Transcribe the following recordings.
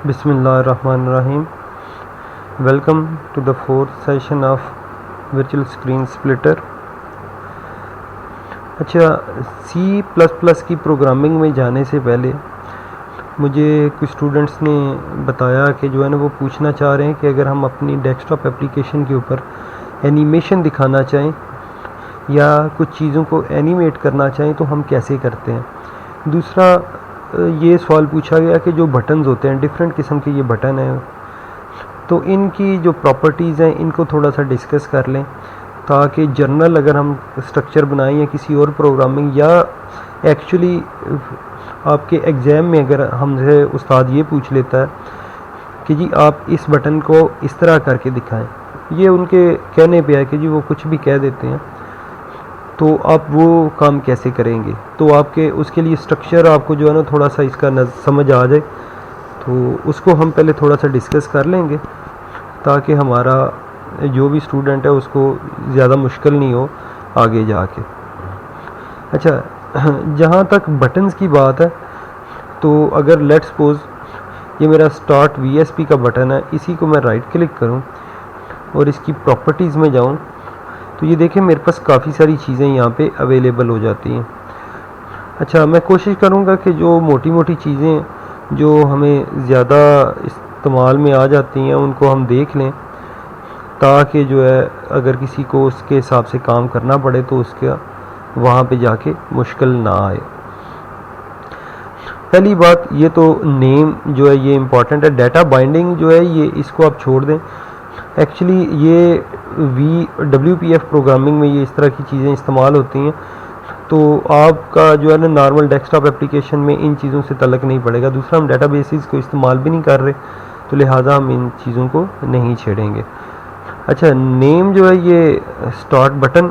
Bismillahirrahmanirrahim. Welcome to the fourth session of virtual screen splitter. अच्छा, C++ की programming में जाने से पहले मुझे कुछ स्टूडेंट्स ने बताया कि जो है ना वो पूछना चाह रहे हैं कि अगर हम अपनी डेस्कटॉप एप्लीकेशन के ऊपर एनिमेशन दिखाना चाहें या कुछ चीज़ों को एनिमेट करना चाहें तो हम कैसे करते हैं। दूसरा ये सवाल पूछा गया कि जो बटन्स होते हैं, डिफरेंट किस्म के ये बटन हैं, तो इनकी जो प्रॉपर्टीज़ हैं इनको थोड़ा सा डिस्कस कर लें ताकि जर्नल अगर हम स्ट्रक्चर बनाएं या किसी और प्रोग्रामिंग या एक्चुअली आपके एग्ज़ाम में अगर हमसे उस्ताद ये पूछ लेता है कि जी आप इस बटन को इस तरह करके दिखाएं, ये उनके कहने पे है कि जी वो कुछ भी कह देते हैं, तो आप वो काम कैसे करेंगे। तो आपके उसके लिए स्ट्रक्चर आपको जो है ना थोड़ा सा इसका समझ आ जाए, तो उसको हम पहले थोड़ा सा डिस्कस कर लेंगे ताकि हमारा जो भी स्टूडेंट है उसको ज़्यादा मुश्किल नहीं हो आगे जाके। अच्छा, जहाँ तक बटन्स की बात है, तो अगर लेट्स सपोज ये मेरा स्टार्ट VSP का बटन है, इसी को मैं राइट क्लिक करूँ और इसकी प्रॉपर्टीज़ में जाऊँ तो ये देखें मेरे पास काफ़ी सारी चीज़ें यहाँ पे अवेलेबल हो जाती हैं। अच्छा, मैं कोशिश करूँगा कि जो मोटी मोटी चीज़ें जो हमें ज़्यादा इस्तेमाल में आ जाती हैं उनको हम देख लें ताकि जो है अगर किसी को उसके हिसाब से काम करना पड़े तो उसका वहाँ पे जाके मुश्किल ना आए। पहली बात, ये तो नेम जो है ये इम्पॉर्टेंट है। डाटा बाइंडिंग जो है ये इसको आप छोड़ दें। एक्चुअली ये WPF प्रोग्रामिंग में ये इस तरह की चीज़ें इस्तेमाल होती हैं, तो आपका जो है ना नॉर्मल डेस्कटॉप एप्लीकेशन में इन चीज़ों से तलक नहीं पड़ेगा। दूसरा, हम डेटाबेसेस को इस्तेमाल भी नहीं कर रहे, तो लिहाजा हम इन चीज़ों को नहीं छेड़ेंगे। अच्छा, नेम जो है ये स्टार्ट बटन,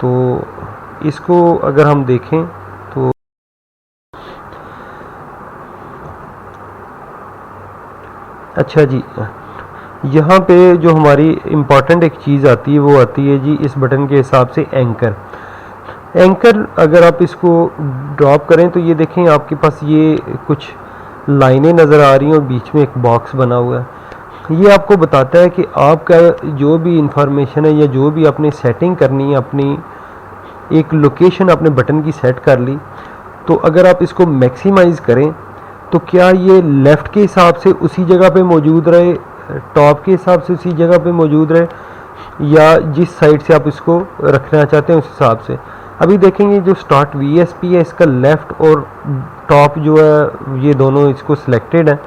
तो इसको अगर हम देखें तो अच्छा जी, यहाँ पे जो हमारी इम्पॉर्टेंट एक चीज़ आती है वो आती है जी इस बटन के हिसाब से एंकर। एंकर अगर आप इसको ड्रॉप करें तो ये देखें आपके पास ये कुछ लाइनें नज़र आ रही हैं और बीच में एक बॉक्स बना हुआ है। ये आपको बताता है कि आपका जो भी इंफॉर्मेशन है या जो भी आपने सेटिंग करनी है, अपनी एक लोकेशन आपने बटन की सेट कर ली, तो अगर आप इसको मैक्सिमाइज़ करें तो क्या ये लेफ़्ट के हिसाब से उसी जगह पे मौजूद रहे, टॉप के हिसाब से उसी जगह पे मौजूद रहे, या जिस साइड से आप इसको रखना चाहते हैं उस हिसाब से। अभी देखेंगे जो स्टार्ट VSP है इसका लेफ़्ट और टॉप जो है ये दोनों इसको सिलेक्टेड है।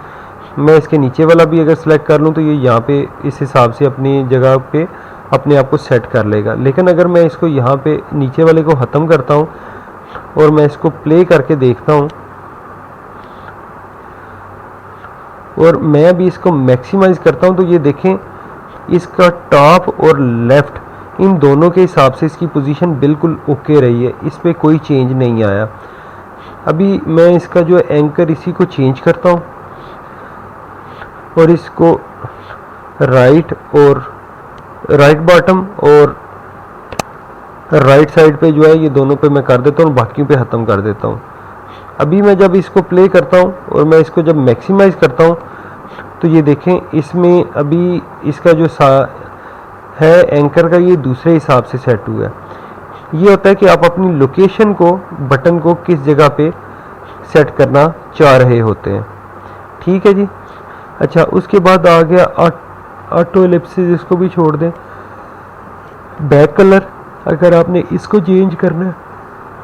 मैं इसके नीचे वाला भी अगर सेलेक्ट कर लूँ तो ये यहाँ पे इस हिसाब से अपनी जगह पे अपने आप को सेट कर लेगा। लेकिन अगर मैं इसको यहाँ पे नीचे वाले को ख़त्म करता हूँ और मैं इसको प्ले करके देखता हूँ और मैं भी इसको मैक्सिमाइज़ करता हूँ, तो ये देखें इसका टॉप और लेफ़्ट इन दोनों के हिसाब से इसकी पोजीशन बिल्कुल ओके रही है, इस पर कोई चेंज नहीं आया। अभी मैं इसका जो एंकर इसी को चेंज करता हूँ और इसको राइट बॉटम और राइट साइड पे जो है ये दोनों पे मैं कर देता हूँ, बाकियों पे ख़त्म कर देता हूँ। अभी मैं जब इसको प्ले करता हूँ और मैं इसको जब मैक्सिमाइज़ करता हूँ तो ये देखें इसमें अभी इसका जो है एंकर का ये दूसरे हिसाब से सेट हुआ है। ये होता है कि आप अपनी लोकेशन को, बटन को किस जगह पे सेट करना चाह रहे होते हैं। ठीक है जी। अच्छा, उसके बाद आ गया ऑटो एलिप्सिस, इसको भी छोड़ दें। बैक कलर अगर आपने इसको चेंज करना है,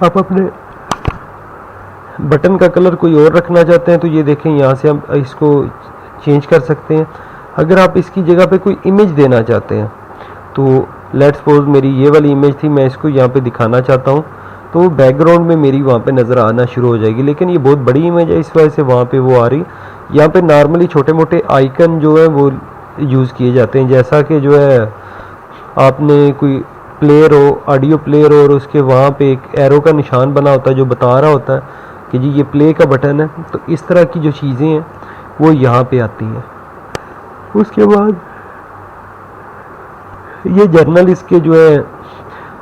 आप अपने बटन का कलर कोई और रखना चाहते हैं तो ये देखें यहाँ से हम इसको चेंज कर सकते हैं। अगर आप इसकी जगह पे कोई इमेज देना चाहते हैं, तो लेट्स सपोज मेरी ये वाली इमेज थी, मैं इसको यहाँ पे दिखाना चाहता हूँ, तो बैकग्राउंड में मेरी वहाँ पे नज़र आना शुरू हो जाएगी। लेकिन ये बहुत बड़ी इमेज है, इस वजह से वहाँ पे वो आ रही। यहाँ पे नॉर्मली छोटे मोटे आइकन जो है वो यूज़ किए जाते हैं, जैसा कि जो है आपने कोई प्लेयर हो, ऑडियो प्लेयर हो और उसके वहाँ पे एक एरो का निशान बना होता है जो बता रहा होता है कि जी ये प्ले का बटन है, तो इस तरह की जो चीज़ें हैं वो यहाँ पे आती हैं। उसके बाद ये जर्नल इसके जो है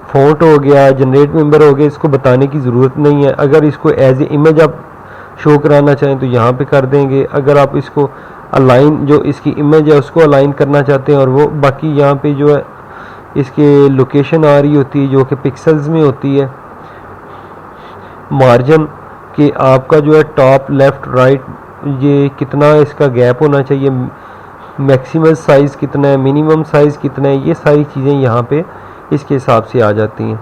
फ़ॉन्ट हो गया, जनरेट मेंबर हो गया, इसको बताने की ज़रूरत नहीं है। अगर इसको एज ए इमेज आप शो कराना चाहें तो यहाँ पे कर देंगे। अगर आप इसको अलाइन, जो इसकी इमेज है उसको अलाइन करना चाहते हैं, और वो बाकी यहाँ पे जो है इसके लोकेशन आ रही होती है जो कि पिक्सल्स में होती है। मार्जिन कि आपका जो है टॉप लेफ़्ट राइट ये कितना इसका गैप होना चाहिए, मैक्सिमम साइज़ कितना है, मिनिमम साइज़ कितना है, ये सारी चीज़ें यहाँ पे इसके हिसाब से आ जाती हैं।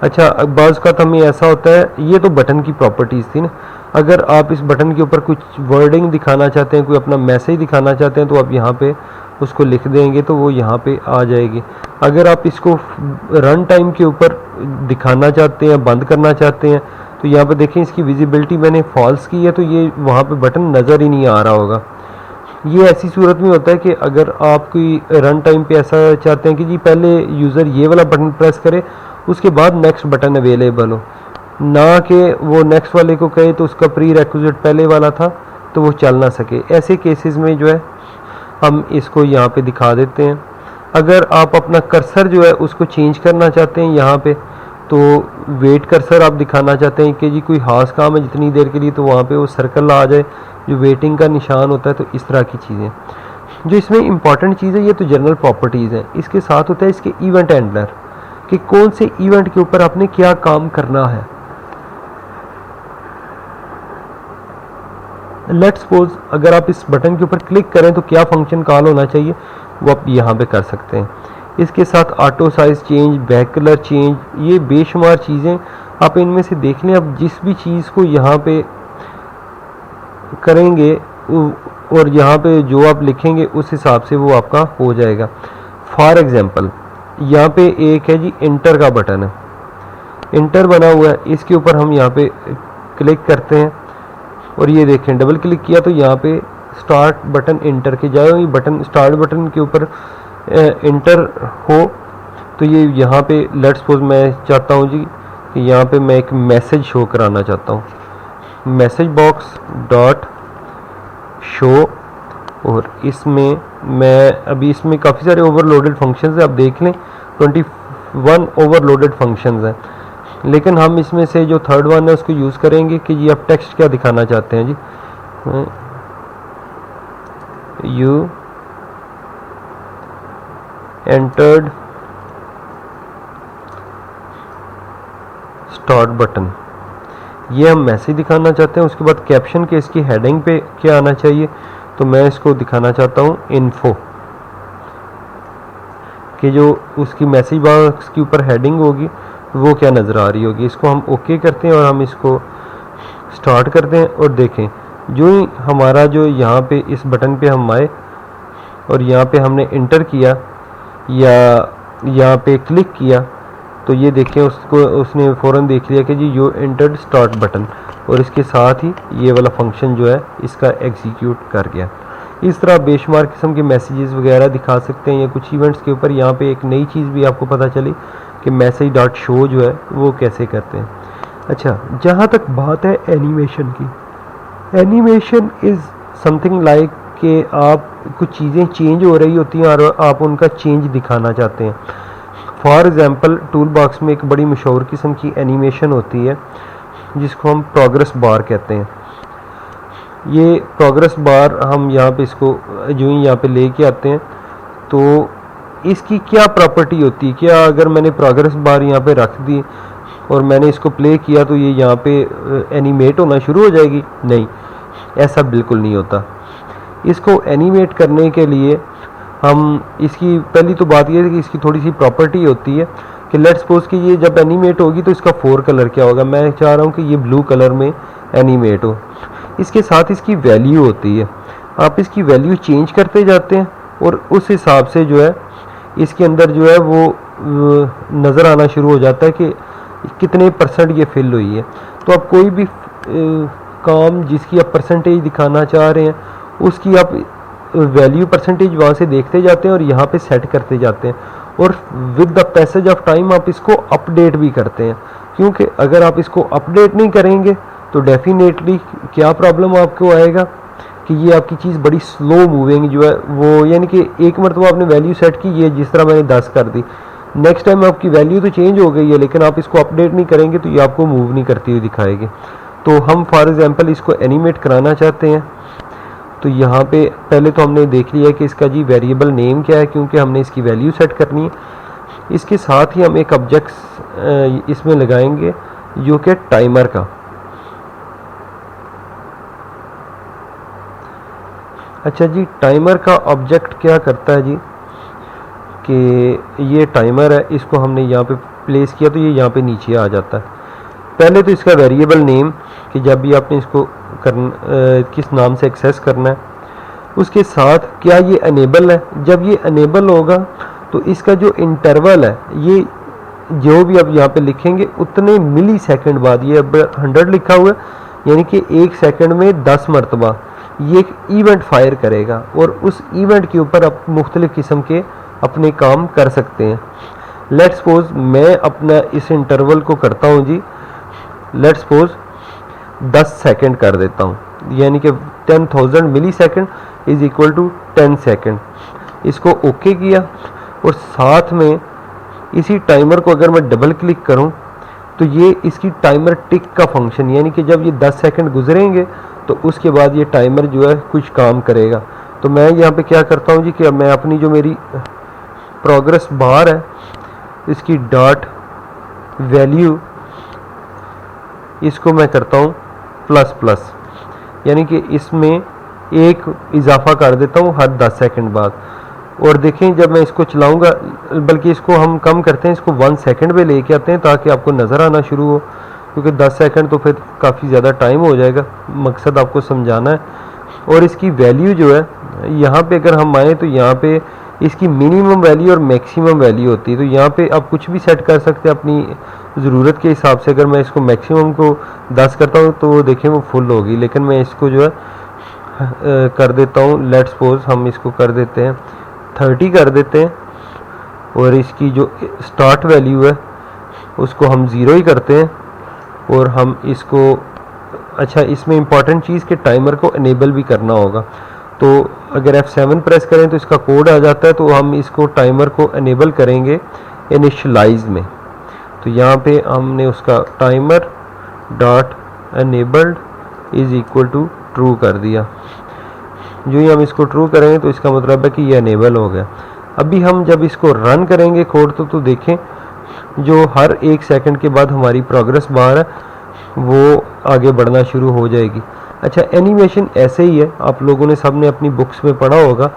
अच्छा, बाज़ का हमें ऐसा होता है, ये तो बटन की प्रॉपर्टीज़ थी ना। अगर आप इस बटन के ऊपर कुछ वर्डिंग दिखाना चाहते हैं, कोई अपना मैसेज दिखाना चाहते हैं, तो आप यहाँ पे उसको लिख देंगे तो वो यहाँ पे आ जाएगी। अगर आप इसको रन टाइम के ऊपर दिखाना चाहते हैं, बंद करना चाहते हैं, तो यहाँ पे देखें इसकी विजिबिलिटी मैंने फॉल्स की है, तो ये वहाँ पे बटन नज़र ही नहीं आ रहा होगा। ये ऐसी सूरत में होता है कि अगर आप कोई रन टाइम पे ऐसा चाहते हैं कि जी पहले यूज़र ये वाला बटन प्रेस करे, उसके बाद नेक्स्ट बटन अवेलेबल हो, ना कि वो नेक्स्ट वाले को कहे तो उसका प्री रेक्विजिट पहले वाला था तो वो चल ना सके। ऐसे केसेस में जो है हम इसको यहाँ पे दिखा देते हैं। अगर आप अपना कर्सर जो है उसको चेंज करना चाहते हैं यहाँ पे, तो वेट कर्सर आप दिखाना चाहते हैं कि जी कोई खास काम है जितनी देर के लिए, तो वहाँ पे वो सर्कल आ जाए जो वेटिंग का निशान होता है। तो इस तरह की चीज़ें जो इसमें इंपॉर्टेंट चीज़ है, ये तो जनरल प्रॉपर्टीज़ हैं। इसके साथ होता है इसके इवेंट हैंडलर कि कौन से इवेंट के ऊपर आपने क्या काम करना है। लेट्स सपोज अगर आप इस बटन के ऊपर क्लिक करें तो क्या फंक्शन कॉल होना चाहिए वो आप यहाँ पे कर सकते हैं। इसके साथ auto size change, back colour change, ये बेशुमार चीज़ें आप इनमें से देख लें। आप जिस भी चीज़ को यहाँ पे करेंगे और यहाँ पे जो आप लिखेंगे उस हिसाब से वो आपका हो जाएगा। फॉर एग्जांपल यहाँ पे एक है जी इंटर का बटन है, इंटर बना हुआ है, इसके ऊपर हम यहाँ पे क्लिक करते हैं और ये देखें डबल क्लिक किया तो यहाँ पे स्टार्ट बटन इंटर के जाए, बटन स्टार्ट बटन के ऊपर इंटर हो तो ये यहाँ पे लेट्स सपोज मैं चाहता हूँ जी कि यहाँ पे मैं एक मैसेज शो कराना चाहता हूँ, मैसेज बॉक्स डॉट शो, और इसमें मैं अभी इसमें काफ़ी सारे ओवरलोडेड फंक्शंस हैं, आप देख लें 21 ओवरलोडेड फंक्शंस हैं, लेकिन हम इसमें से जो थर्ड वन है उसको यूज़ करेंगे कि जी आप टेक्स्ट क्या दिखाना चाहते हैं जी। यू एंटर्ड स्टार्ट बटन, ये हम मैसेज दिखाना चाहते हैं। उसके बाद कैप्शन के इसकी हेडिंग पे क्या आना चाहिए, तो मैं इसको दिखाना चाहता हूँ इन्फो, कि जो उसकी मैसेज बॉक्स के ऊपर हेडिंग होगी वो क्या नज़र आ रही होगी। इसको हम ओके करते हैं और हम इसको स्टार्ट करते हैं और देखें जो ही हमारा जो यहाँ पे इस बटन पे हम आए और यहाँ पे हमने इंटर किया या यहाँ पे क्लिक किया तो ये देखें उसको उसने फ़ौरन देख लिया कि जी यू एंटर्ड स्टार्ट बटन, और इसके साथ ही ये वाला फंक्शन जो है इसका एग्जीक्यूट कर गया। इस तरह बेशुमार किस्म के मैसेजेस वगैरह दिखा सकते हैं या कुछ इवेंट्स के ऊपर। यहाँ पे एक नई चीज़ भी आपको पता चली कि मैसेज डॉट शो जो है वो कैसे करते हैं। अच्छा, जहाँ तक बात है एनिमेशन की, एनिमेशन इज़ समथिंग लाइक कि आप कुछ चीज़ें चेंज हो रही होती हैं और आप उनका चेंज दिखाना चाहते हैं। फॉर एग्ज़ाम्पल टूल बॉक्स में एक बड़ी मशहूर किस्म की एनिमेशन होती है जिसको हम प्रोग्रेस बार कहते हैं। ये प्रोग्रेस बार हम यहाँ पे इसको जो ही यहाँ पे लेके आते हैं तो इसकी क्या प्रॉपर्टी होती है, क्या अगर मैंने प्रोग्रेस बार यहाँ पे रख दी और मैंने इसको प्ले किया तो ये यहाँ पे एनिमेट होना शुरू हो जाएगी? नहीं, ऐसा बिल्कुल नहीं होता। इसको एनिमेट करने के लिए हम इसकी पहली तो बात यह है कि इसकी थोड़ी सी प्रॉपर्टी होती है कि लेट्स सपोज कि ये जब एनिमेट होगी तो इसका 4 कलर क्या होगा। मैं चाह रहा हूँ कि ये ब्लू कलर में एनिमेट हो। इसके साथ इसकी वैल्यू होती है, आप इसकी वैल्यू चेंज करते जाते हैं और उस हिसाब से जो है इसके अंदर जो है वो नज़र आना शुरू हो जाता है कि कितने % ये फिल हुई है। तो आप कोई भी काम जिसकी आप परसेंटेज दिखाना चाह रहे हैं उसकी आप वैल्यू परसेंटेज वहाँ से देखते जाते हैं और यहाँ पे सेट करते जाते हैं, और with the passage of time आप इसको अपडेट भी करते हैं। क्योंकि अगर आप इसको अपडेट नहीं करेंगे तो डेफिनेटली क्या प्रॉब्लम आपको आएगा कि ये आपकी चीज़ बड़ी स्लो मूविंग जो है वो, यानी कि एक मरतबा आपने वैल्यू सेट की, ये जिस तरह मैंने 10 कर दी, नेक्स्ट टाइम आपकी वैल्यू तो चेंज हो गई है लेकिन आप इसको अपडेट नहीं करेंगे तो ये आपको मूव नहीं करती हुई दिखाएगी। तो हम फॉर एग्जांपल इसको एनिमेट कराना चाहते हैं, तो यहाँ पे पहले तो हमने देख लिया कि इसका जी वेरिएबल नेम क्या है, क्योंकि हमने इसकी वैल्यू सेट करनी है। इसके साथ ही हम एक ऑब्जेक्ट इसमें लगाएंगे जो कि टाइमर का। अच्छा जी, टाइमर का ऑब्जेक्ट क्या करता है जी कि ये टाइमर है, इसको हमने यहाँ पे प्लेस किया तो ये यहाँ पे नीचे आ जाता है। पहले तो इसका वेरिएबल नेम कि जब भी आपने इसको किस नाम से एक्सेस करना है, उसके साथ क्या ये अनेबल है। जब ये अनेबल होगा तो इसका जो इंटरवल है, ये जो भी आप यहाँ पे लिखेंगे उतने मिली सेकेंड बाद, ये अब 100 लिखा हुआ है यानी कि 1 सेकंड में 10 मरतबा ये एक इवेंट फायर करेगा और उस इवेंट के ऊपर आप मुख्तलिफ किस्म के अपने काम कर सकते हैं। लेट्स सपोज मैं अपना इस इंटरवल को करता हूँ जी, लेट्स सपोज 10 सेकंड कर देता हूँ, यानी कि 10,000 millisecond is equal to 10 second. इसको ओके किया और साथ में इसी टाइमर को अगर मैं डबल क्लिक करूं तो ये इसकी टाइमर टिक का फंक्शन, यानी कि जब ये 10 सेकंड गुजरेंगे तो उसके बाद ये टाइमर जो है कुछ काम करेगा। तो मैं यहाँ पे क्या करता हूँ जी कि अब मैं अपनी जो मेरी प्रोग्रेस बार है इसकी डॉट वैल्यू इसको मैं करता हूँ प्लस प्लस, यानी कि इसमें एक इजाफा कर देता हूँ हर 10 सेकंड बाद। और देखें जब मैं इसको चलाऊंगा, बल्कि इसको हम कम करते हैं, इसको 1 सेकंड पे लेके आते हैं ताकि आपको नज़र आना शुरू हो, क्योंकि 10 सेकंड तो फिर काफ़ी ज़्यादा टाइम हो जाएगा, मकसद आपको समझाना है। और इसकी वैल्यू जो है यहाँ पे अगर हम आए तो यहाँ पे इसकी मिनिमम वैल्यू और मैक्सिमम वैल्यू होती है। तो यहाँ पे आप कुछ भी सेट कर सकते हैं अपनी ज़रूरत के हिसाब से। अगर मैं इसको मैक्सिमम को 10 करता हूँ तो देखें वो फुल होगी, लेकिन मैं इसको जो है कर देता हूँ, लेट्स सपोज हम इसको कर देते हैं 30 कर देते हैं, और इसकी जो स्टार्ट वैल्यू है उसको हम 0 ही करते हैं। और हम इसको, अच्छा इसमें इंपॉर्टेंट चीज़ के टाइमर को इनेबल भी करना होगा। तो अगर F7 प्रेस करें तो इसका कोड आ जाता है, तो हम इसको टाइमर को इनेबल करेंगे इनिशियलाइज में। तो यहाँ पे हमने उसका timer dot enabled is equal to true कर दिया। जो ही हम इसको ट्रू करेंगे तो इसका मतलब है कि ये इनेबल हो गया। अभी हम जब इसको रन करेंगे कोड तो देखें जो हर 1 सेकंड के बाद हमारी प्रोग्रेस बार है वो आगे बढ़ना शुरू हो जाएगी। अच्छा, एनिमेशन ऐसे ही है, आप लोगों ने सबने अपनी बुक्स में पढ़ा होगा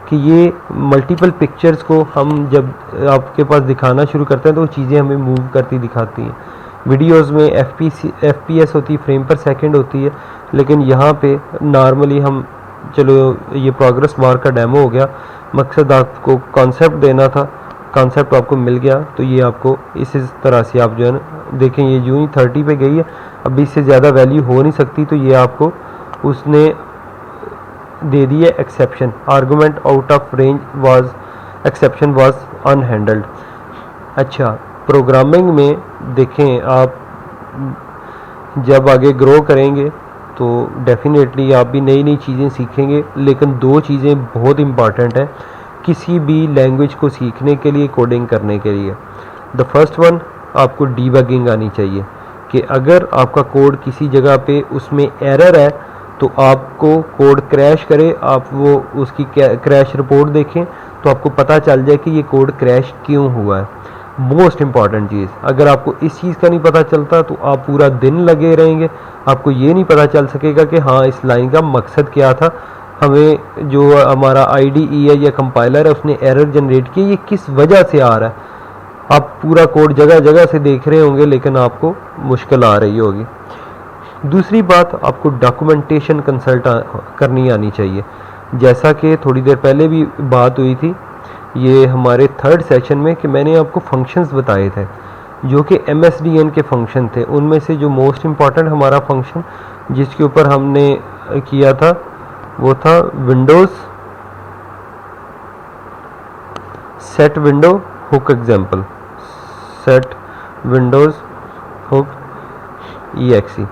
कि ये मल्टीपल पिक्चर्स को हम जब आपके पास दिखाना शुरू करते हैं तो वो चीज़ें हमें मूव करती दिखाती हैं। वीडियोस में FPS होती है, फ्रेम पर सेकंड होती है, लेकिन यहाँ पे नॉर्मली हम, चलो ये प्रोग्रेस बार का डेमो हो गया, मकसद आपको कॉन्सेप्ट देना था, कॉन्सेप्ट आपको मिल गया। तो ये आपको इस तरह से आप जो है ना देखें, ये यूँ ही 30 पे गई है, अभी इससे ज़्यादा वैल्यू हो नहीं सकती, तो ये आपको उसने दे दी है exception, argument out of range was, exception was unhandled. अच्छा, प्रोग्रामिंग में देखें आप जब आगे ग्रो करेंगे तो डेफिनेटली आप भी नई नई चीज़ें सीखेंगे, लेकिन 2 चीज़ें बहुत इम्पॉर्टेंट है किसी भी लैंग्वेज को सीखने के लिए, कोडिंग करने के लिए। द फर्स्ट वन, आपको डीबगिंग आनी चाहिए कि अगर आपका कोड किसी जगह पे उसमें एरर है तो आपको कोड क्रैश करे, आप वो उसकी क्रैश रिपोर्ट देखें तो आपको पता चल जाए कि ये कोड क्रैश क्यों हुआ है। मोस्ट इम्पॉर्टेंट चीज़, अगर आपको इस चीज़ का नहीं पता चलता तो आप पूरा दिन लगे रहेंगे, आपको ये नहीं पता चल सकेगा कि हाँ इस लाइन का मकसद क्या था, हमें जो हमारा IDE है या कंपाइलर है उसने एरर जनरेट किया, ये किस वजह से आ रहा है। आप पूरा कोड जगह जगह से देख रहे होंगे लेकिन आपको मुश्किल आ रही होगी। दूसरी बात, आपको डॉक्यूमेंटेशन कंसल्ट करनी आनी चाहिए। जैसा कि थोड़ी देर पहले भी बात हुई थी ये हमारे 3rd सेशन में कि मैंने आपको फंक्शंस बताए थे जो कि MSDN के फंक्शन थे। उनमें से जो मोस्ट इम्पॉर्टेंट हमारा फंक्शन जिसके ऊपर हमने किया था वो था Windows set window hook example, set Windows hook EXE।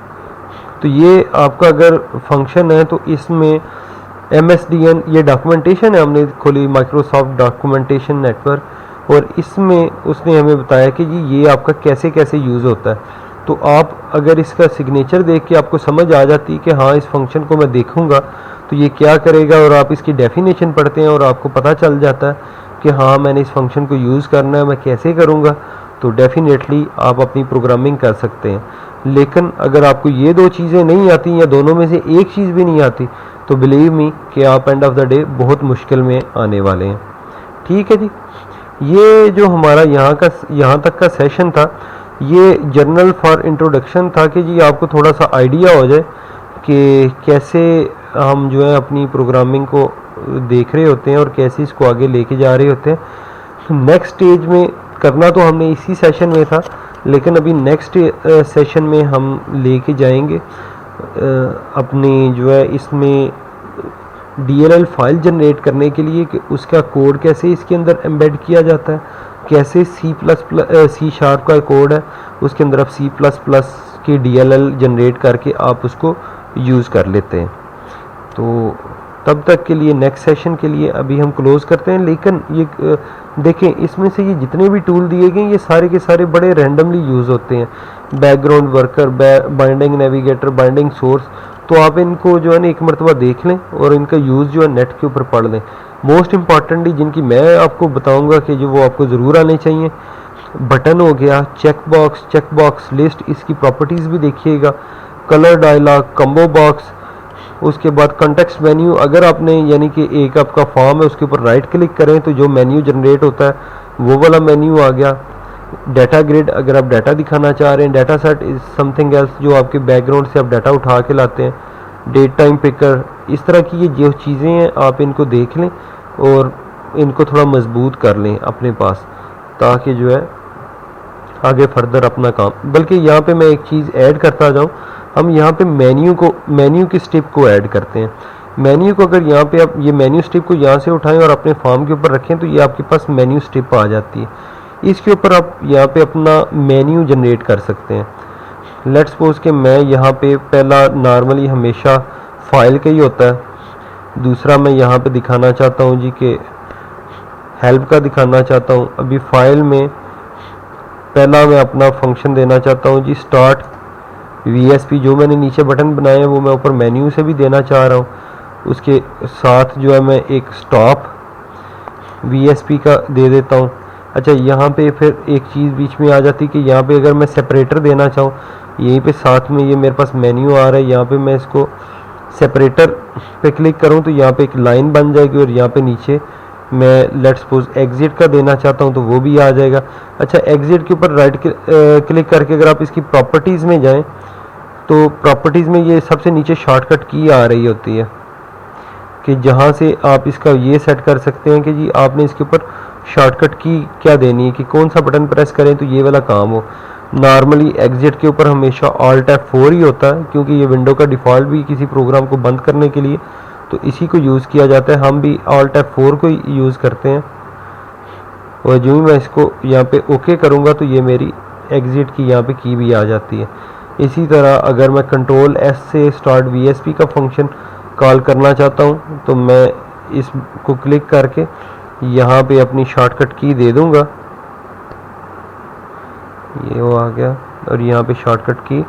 तो ये आपका अगर फंक्शन है तो इसमें MSDN, ये डॉक्यूमेंटेशन है, हमने खोली माइक्रोसॉफ्ट डॉक्यूमेंटेशन नेटवर्क, और इसमें उसने हमें बताया कि जी ये आपका कैसे कैसे यूज़ होता है। तो आप अगर इसका सिग्नेचर देख के आपको समझ आ जाती है कि हाँ इस फंक्शन को मैं देखूंगा तो ये क्या करेगा, और आप इसकी डेफिनेशन पढ़ते हैं और आपको पता चल जाता है कि हाँ मैंने इस फंक्शन को यूज़ करना है, मैं कैसे करूँगा, तो डेफिनेटली आप अपनी प्रोग्रामिंग कर सकते हैं। लेकिन अगर आपको ये दो चीज़ें नहीं आती या दोनों में से एक चीज़ भी नहीं आती तो बिलीव मी कि आप एंड ऑफ द डे बहुत मुश्किल में आने वाले हैं। ठीक है जी, ये जो हमारा यहाँ तक का सेशन था ये जर्नल फॉर इंट्रोडक्शन था कि जी आपको थोड़ा सा आइडिया हो जाए कि कैसे हम जो है अपनी प्रोग्रामिंग को देख रहे होते हैं और कैसे इसको आगे लेके जा रहे होते हैं। नेक्स्ट स्टेज में करना तो हमने इसी सेशन में था, लेकिन अभी नेक्स्ट सेशन में हम लेके जाएंगे अपनी जो है इसमें DLL फाइल जनरेट करने के लिए कि उसका कोड कैसे इसके अंदर एम्बेड किया जाता है, कैसे C शार्प का कोड है उसके अंदर आप C++ की DLL जनरेट करके आप उसको यूज़ कर लेते हैं। तो तब तक के लिए नेक्स्ट सेशन के लिए अभी हम क्लोज़ करते हैं। लेकिन ये देखें इसमें से ये जितने भी टूल दिए गए ये सारे के सारे बड़े रैंडमली यूज़ होते हैं, background worker, binding navigator, binding source. तो आप इनको जो है ना एक मरतबा देख लें और इनका यूज़ जो है नेट के ऊपर पढ़ लें। मोस्ट इम्पॉर्टेंटली जिनकी मैं आपको बताऊंगा कि जो वो आपको ज़रूर आने चाहिए, बटन हो गया, चेक बॉक्स लिस्ट, इसकी प्रॉपर्टीज़ भी देखिएगा, कलर डायलॉग, कम्बो बॉक्स, उसके बाद कॉन्टेक्स्ट मेन्यू। अगर आपने यानी कि एक आपका फॉर्म है उसके ऊपर राइट क्लिक करें तो जो मेन्यू जनरेट होता है वो वाला मेन्यू आ गया। डाटा ग्रिड, अगर आप डाटा दिखाना चाह रहे हैं, data set is something else जो आपके बैकग्राउंड से आप डाटा उठा के लाते हैं, डेट टाइम पिकर, इस तरह की ये जो चीज़ें हैं आप इनको देख लें और इनको थोड़ा मजबूत कर लें अपने पास, ताकि जो है आगे फर्दर अपना काम। बल्कि यहाँ पे मैं एक चीज़ ऐड करता जाऊँ, हम यहाँ पे मेन्यू की स्टेप को ऐड करते हैं। मेन्यू को अगर यहाँ पे आप ये मेन्यू स्टेप को यहाँ से उठाएं और अपने फॉर्म के ऊपर रखें तो ये आपके पास मेन्यू स्टेप आ जाती है। इसके ऊपर आप यहाँ पे अपना मेन्यू जनरेट कर सकते हैं। लेट्स सपोज कि मैं यहाँ पे पहला नॉर्मली हमेशा फाइल का ही होता है, दूसरा मैं यहाँ पे दिखाना चाहता हूँ जी कि हेल्प का दिखाना चाहता हूँ। अभी फाइल में पहला मैं अपना फंक्शन देना चाहता हूँ जी स्टार्ट VSP, जो मैंने नीचे बटन बनाए हैं वो मैं ऊपर मेन्यू से भी देना चाह रहा हूँ। उसके साथ जो है मैं एक स्टॉप VSP का दे देता हूँ। अच्छा, यहाँ पे फिर एक चीज़ बीच में आ जाती है कि यहाँ पे अगर मैं सेपरेटर देना चाहूँ, यहीं पे साथ में ये मेरे पास मेन्यू आ रहा है, यहाँ पे मैं इसको सेपरेटर पे क्लिक करूँ तो यहाँ पे एक लाइन बन जाएगी और यहाँ पे नीचे मैं लेट्स सपोज एग्जिट का देना चाहता हूँ तो वो भी आ जाएगा। अच्छा, एग्जिट के ऊपर राइट क्लिक करके अगर आप इसकी प्रॉपर्टीज़ में जाएं तो प्रॉपर्टीज़ में ये सबसे नीचे शॉर्टकट की आ रही होती है कि जहाँ से आप इसका ये सेट कर सकते हैं कि जी आपने इसके ऊपर शॉर्टकट की क्या देनी है कि कौन सा बटन प्रेस करें तो ये वाला काम हो। नॉर्मली एग्जिट के ऊपर हमेशा Alt F4 ही होता है, क्योंकि ये विंडो का डिफ़ॉल्ट भी किसी प्रोग्राम को बंद करने के लिए तो इसी को यूज़ किया जाता है। हम भी Alt F4 को यूज़ करते हैं। और जो ही मैं इसको यहाँ पे ओके करूँगा तो ये मेरी एग्जिट की यहाँ पे की भी आ जाती है। इसी तरह अगर मैं कंट्रोल S से स्टार्ट VSP का फंक्शन कॉल करना चाहता हूँ तो मैं इसको क्लिक करके यहाँ पे अपनी शॉर्टकट की दे दूँगा, ये वो आ गया। और यहाँ पे शॉर्टकट की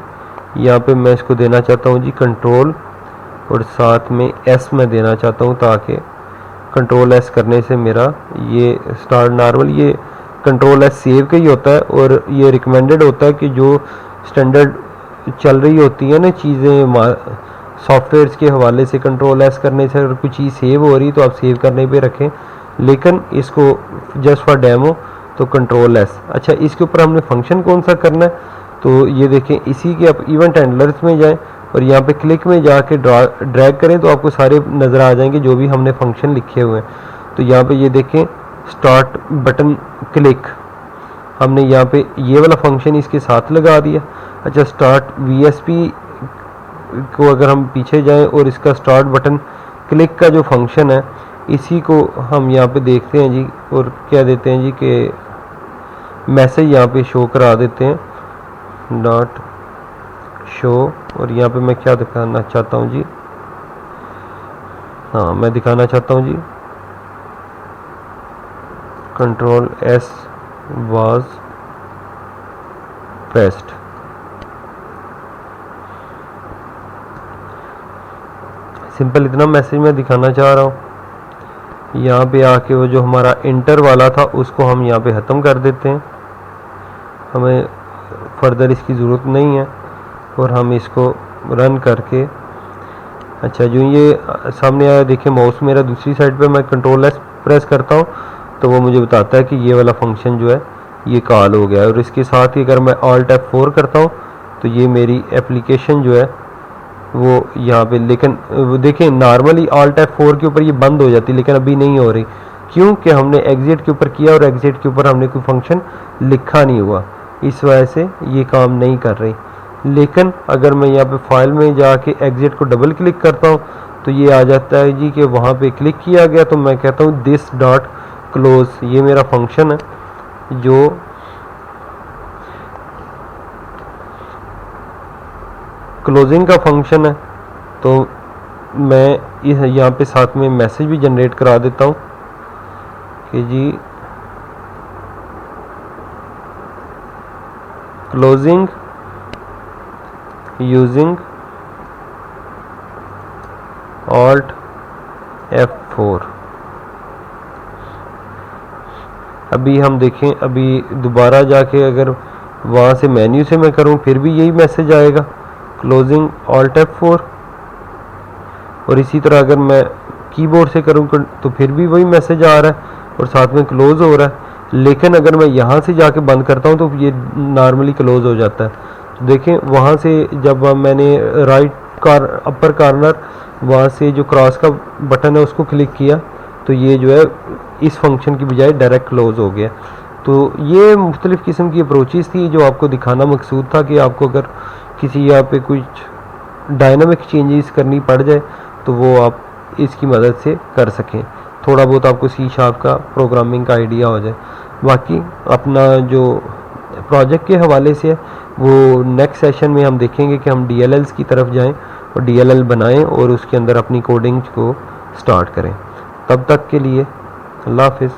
यहाँ पे मैं इसको देना चाहता हूँ जी कंट्रोल और साथ में S में देना चाहता हूँ, ताकि कंट्रोल S करने से मेरा ये स्टार्ट नॉर्मल ये कंट्रोल S सेव का ही होता है और ये रिकमेंडेड होता है कि जो स्टैंडर्ड चल रही होती है ना चीज़ें सॉफ्टवेयर्स के हवाले से, कंट्रोल S करने से अगर कोई चीज़ सेव हो रही तो आप सेव करने पे रखें, लेकिन इसको जस्ट फॉर डेमो तो कंट्रोल S। अच्छा, इसके ऊपर हमने फंक्शन कौन सा करना है तो ये देखें, इसी के आप इवेंट हैंडलर्स में जाएं और यहाँ पे क्लिक में जाके ड्रैग करें तो आपको सारे नज़र आ जाएंगे जो भी हमने फंक्शन लिखे हुए हैं। तो यहाँ पे ये देखें स्टार्ट बटन क्लिक, हमने यहाँ पे ये वाला फंक्शन इसके साथ लगा दिया। अच्छा, स्टार्ट VSP को अगर हम पीछे जाएं और इसका स्टार्ट बटन क्लिक का जो फंक्शन है इसी को हम यहाँ पे देखते हैं जी और क्या देते हैं जी कि मैसेज यहाँ पे शो करा देते हैं डॉट शो। और यहाँ पे मैं क्या दिखाना चाहता हूँ जी, हाँ मैं दिखाना चाहता हूँ जी control S was pressed. Simple इतना मैसेज मैं दिखाना चाह रहा हूँ। यहाँ पे आके वो जो हमारा इंटर वाला था उसको हम यहाँ पे ख़त्म कर देते हैं, हमें फर्दर इसकी ज़रूरत नहीं है। और हम इसको रन करके, अच्छा जो ये सामने आया देखिए माउस मेरा दूसरी साइड पे, मैं कंट्रोल एस प्रेस करता हूँ तो वो मुझे बताता है कि ये वाला फंक्शन जो है ये कॉल हो गया है। और इसके साथ ही अगर मैं ऑल्ट F4 करता हूँ तो ये मेरी एप्लीकेशन जो है वो यहाँ पे, लेकिन देखें नॉर्मली ऑल्ट F4 के ऊपर ये बंद हो जाती है, लेकिन अभी नहीं हो रही क्योंकि हमने एग्जिट के ऊपर किया और एग्जिट के ऊपर हमने कोई फंक्शन लिखा नहीं हुआ, इस वजह से ये काम नहीं कर रही। लेकिन अगर मैं यहाँ पे फाइल में जाके एग्जिट को डबल क्लिक करता हूँ तो ये आ जाता है जी कि वहाँ पे क्लिक किया गया। तो मैं कहता हूँ दिस डॉट क्लोज, ये मेरा फंक्शन है जो क्लोजिंग का फंक्शन है। तो मैं इस यहाँ पे साथ में मैसेज भी जनरेट करा देता हूँ कि जी क्लोजिंग यूजिंग ऑल्ट F4। अभी हम देखें, अभी दोबारा जाके अगर वहाँ से मेन्यू से मैं करूँ फिर भी यही मैसेज आएगा, क्लोजिंग ऑल्ट F4। और इसी तरह अगर मैं कीबोर्ड से करूँ तो फिर भी वही मैसेज आ रहा है और साथ में क्लोज हो रहा है। लेकिन अगर मैं यहाँ से जाके बंद करता हूँ तो ये नॉर्मली क्लोज हो जाता है। तो देखें वहाँ से जब मैंने अपर कॉर्नर वहाँ से जो क्रॉस का बटन है उसको क्लिक किया तो ये जो है इस फंक्शन की बजाय डायरेक्ट क्लोज हो गया। तो ये मुख्तलिफ़ किस्म की अप्रोचेस थी जो आपको दिखाना मकसूद था कि आपको अगर किसी यहाँ पे कुछ डायनामिक चेंजेस करनी पड़ जाए तो वो आप इसकी मदद से कर सकें, थोड़ा बहुत आपको C# का प्रोग्रामिंग का आइडिया हो जाए। बाकी अपना जो प्रोजेक्ट के हवाले से है वो नेक्स्ट सेशन में हम देखेंगे कि हम DLLs की तरफ जाएं और DLL बनाएं और उसके अंदर अपनी कोडिंग को स्टार्ट करें। तब तक के लिए अल्लाह हाफिज़।